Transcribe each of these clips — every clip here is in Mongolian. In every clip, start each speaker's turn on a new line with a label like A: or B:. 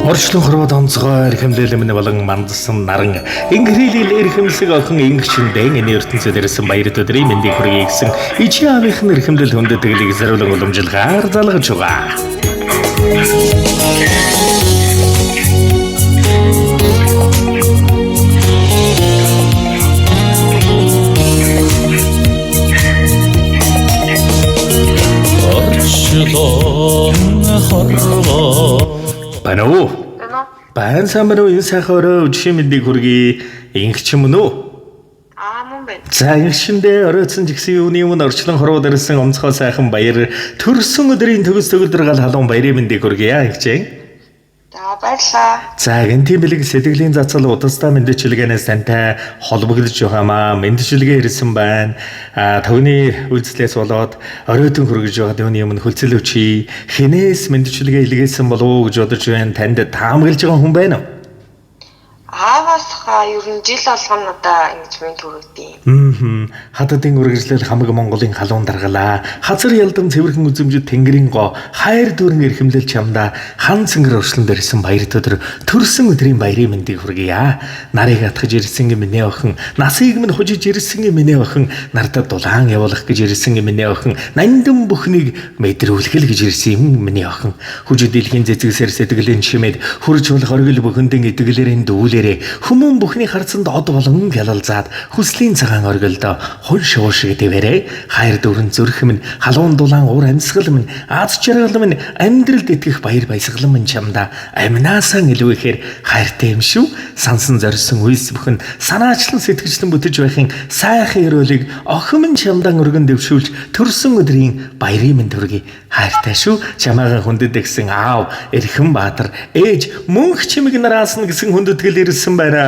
A: Орчлон хорвоод онцгой эрхэмлэл минь болон мандсан наран ингэрэлэл эрхэмлэг охин ингэчэндээ энэ ертөнцөд ирсэн баяр өдрийн мэндийг хүргэе гэсэн ичи аавынхын эрхэмлэл хүндэт тэглийг заруулан уламжилгаар залгаж байгаа. Бануу. Байн самбаруу энэ сайхан орой өчигдөр мэндийг хүргэе. Ингэч юм уу?
B: Мөн байна.
A: За ингэчэндээ оройтсон жигсэн юуны өмнө орчлон хорвоод ирсэн онцгой сайхан баяр төрсөн өдрийн төгс төгөлдөр гал халуун баярын мэндийг хүргэе ингэчээ.
B: За баярлалаа.
A: За гэнтийн бэлэг сэтгэлийн зацал удастаа мэдээлэлгээс тантай холбогдож байгаамаа мэдээлэлгээ ирсэн байна. Төвний үйлчлээс болоод оройтон хүргэж байгаа юуны өмнө хөлцөл өчий хинээс мэдээлэлгээ илгээсэн болов уу гэж бодож байна. Танд таамаглаж байгаа хүн байна уу?
B: Ааваас ер нь жил болгоно надаа ингэж минь төрөгдөв.
A: Хатадын үргэлжлэл хамаг Монголын халуун даргалаа. Хазар ялдан цэвэрхэн үзэмжид тэнгэрийн гоо хайр дүүрэн эрхэмлэл чамда хан цэнгэр орчлон дэрсэн баяр өдөр төрсөн өдрийн баярын мэндийг хүргье. Нарыг атгаж ирсэн минь охин, насыг минь хужиж ирсэн минь охин, нартад дулаан явуулах гэж ирсэн минь охин, нандин бүхнийг мэдрүүлгэл гэж ирсэн юм минь охин. Хүжид дэлхийн зэцгсээр сэтгэлийн чимээд хурж болох оргил бүхэндэн итгэлэрийн дүүлэрээ хүмүүн бүхний харцанд од болон гялалзаад хүслийн цагаан оргилдо хун шуур шиг дэвэрэ хайр дүүрэн зүрх минь халуун дулаан уур амьсгал минь аз жаргал минь амьдралд итгэх баяр баясгал минь чамда амнаасаа илүү ихээр хайртай юм шүү. Сансан зорьсон үйлс бүхэн санаачлан сэтгэжлэн бүтэж байхын сайхан өрөөлийг охин минь чамдан өргөн дэвшүүлж төрсөн өдрийн баярын минь төргий хайртай шүү. Чамаагаа хүндэт гэсэн аав эрхэм баатар ээж мөнх чимэг нараас нь гэсэн хүндэтгэл ирсэн байна.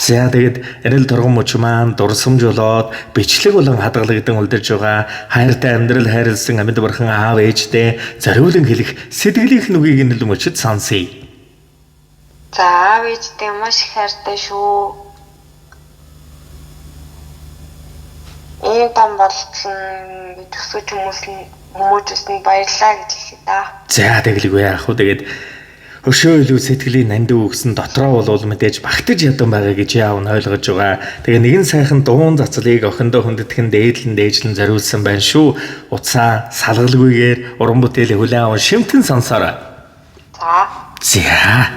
A: За тэгээд эрэл торгон мөч маань дурсамж болоод бичлэг болон хадгалагдсан үлдэж байгаа хайртай амьдрал хайрлсан амьд бархан аав ээжтэй зориулан хэлэх сэтгэлийнх нүгийг нь л мөчөд сонсъё.
B: За аав ээжтэй маш их хайртай шүү. Ийм том болтол нь төсөж хүмүүст нь баярлалаа гэж хэлээ да.
A: За тэглэггүй яах вэ тэгээд өшөө илүү сэтгэлийн нандин өгсөн дотроо бол мэдээж багтаж ядан байгаа гэж яав нь ойлгож байгаа. Тэгээ нэгэн сайхан дуун зацлыг охиндоо хүндэтгэн дээдлэн зориулсан байна шүү. Утсаа салгалгүйгээр уран бүтээлийн хүлээн аван шимтэн сонсоорой. За.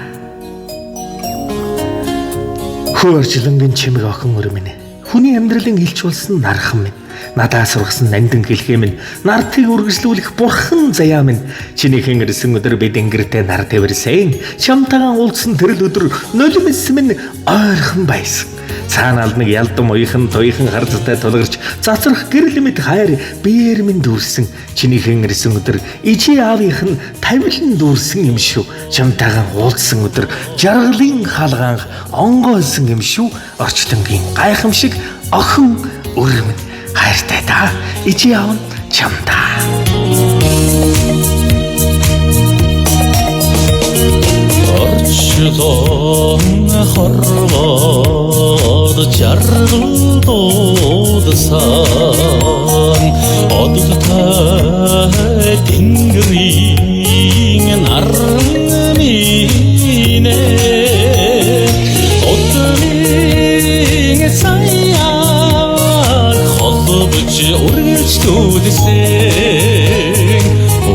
A: Хөрчлөнгөн чимэг охин өр минь. Хүний амьдралын илч болсон нархан минь. Надаас сургасан нандин хэлхээ минь нартыг үргэлжлүүлэх бурхан заяа минь чинийхэн ирсэн өдөр бид ингэртэй нар тэрсэн чамтайгаа уулзсан тэрл өдөр нулимс минь ойрхон байсан цаанаал нэг ялдам уйхан туйхан харцтай тулгарч цацрах гэрэл мэд хайр биеэр минь дүүрсэн чинийхэн ирсэн өдөр ичи аавынх нь тавилан дүүрсэн юм шүү чамтайгаа уулзсан өдөр жаргалын хаалгаан онгойсон юм шүү орчлонгийн гайхамшиг охин өр минь хайртай та ичи аав чамда. Орчлон хорвоод жаргал дуудсан одтой тэнгэрийн наран минь одмин сая үргэлжлүүлсэн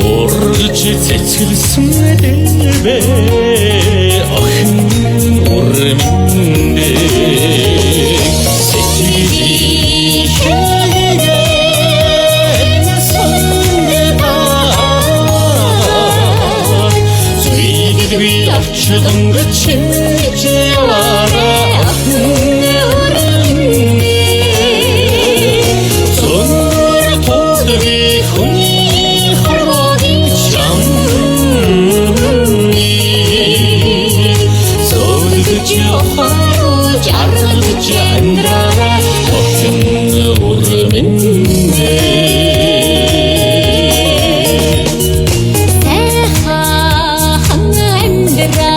A: урж цэцгэлсэн дэвэ охин урминдэ сэтгэлийн шалгэн сонгода зүйдгүй авчлан чимж яваараа
C: Сайхан амьдрал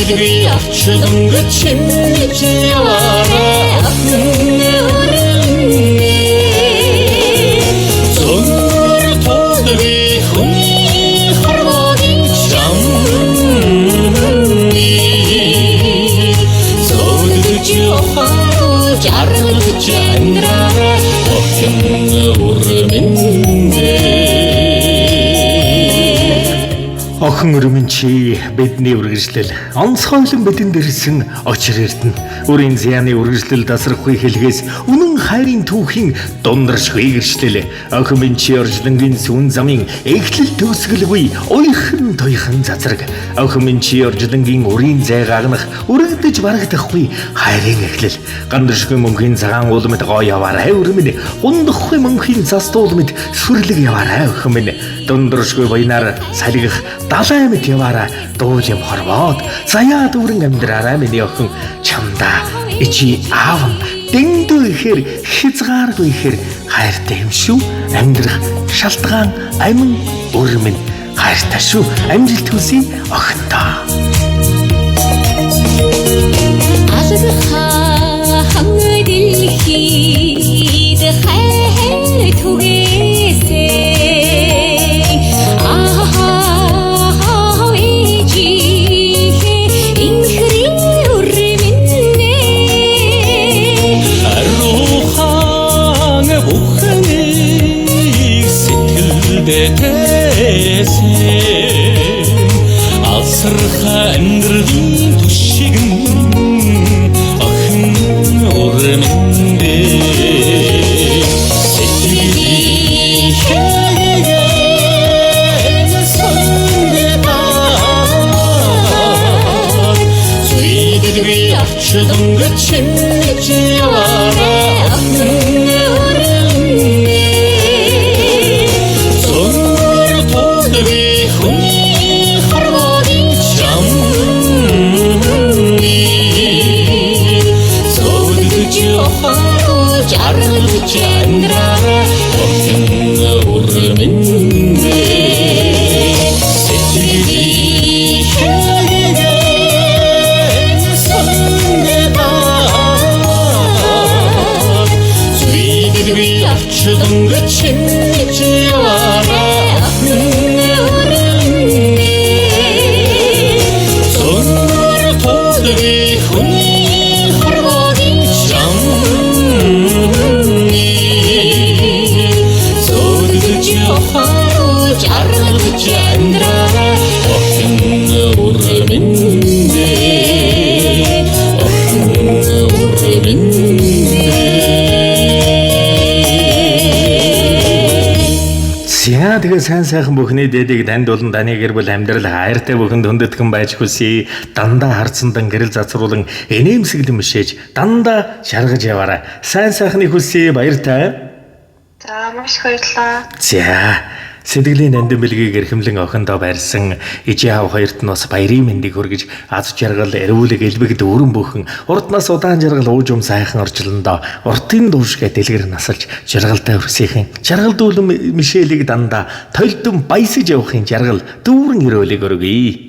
C: Зүйдгүй авчдангад чимж яваарай Зөнгөр тулдгүй хүний хорвогийн чам Зоддож явах жаргалж амьдраарай Охин урминдээ
A: Охин өрмөн чи бидний үргэлжлэл онцгойлон бидэн дэрсэн очир эрдэнэ. Үрийн зяаны үргэлжлэл тасрахгүй хэлгээс үнэн хайрын түүхийн дундаршгүй гэрчлэл. Охин минь чи оржлонгийн сүүн замын эхлэл төгсгөлгүй уйхан туйхан цацраг. Охин минь чи оржлонгийн үрийн зай гагнах үргэлдэж барагдахгүй хайрын эхлэл. Гандашгүй мөнхийн цагаан улмад гоо яваарай өрмөн. Гундахгүй мөнхийн застуулмад сүрлэг яваарай охин минь. Дундаршгүй баянаар салгих далай мэт яваарай дуул юм хорвоод заяа дүүрэн амьдраарай миний охин чамда ичи аав дэндүү ихээр хязгааргүй ихээр хайртай юм шүү амьдрах шалтгаан амин өрмөн хайртай шүү амжилт хүсье охинтоо
D: алгахаа хангад илхийд хайр түгээсээ
C: Алсарха амьдрын түшигэн охин урминдээ сэтгэлийн хэгээн сонгодоо Зүйдгүй авчдангад чимж яваарай Чандрара охин урминдээ сэтгэлийн хэгээн сонгодоо Зүйдгүй авчдангад чимж яваарай Зөнгөр тулдгүй хүний хорвогийн чам жаргалж амьдраарай охин урминдээ охин урминдээ
A: Зя тэгээ сайн сайхан бүхний дээдийг танд болон таны гэр бүл амьдрал хайртай бүхэнд хүндэтгэн байж хүсье. Дандаа харцандан гэрэл зацруулан энэмсэглэн мишээж дандаа шаргаж яваарай. Сайн сайхныг хүсье баяртай.
B: За маш их баярлалаа.
A: За сэтгэлийн нандин бэлгийг эрхэмлэн охиндоо барьсан ижи аав хоёрт нь бас баярын мэндийг хүргэж аз жаргал эрүүлэг элбэг дүүрэн бүхэн урднаас удаан жаргал уужум сайхан орчлондоо уртын дуушгээ дэлгэр насалж жаргалтай өрсөхийн жаргал дүүлэн мишэлийг дандаа тойлдон баясаж явахын жаргал дүүрэн эрүүлэг өргөе.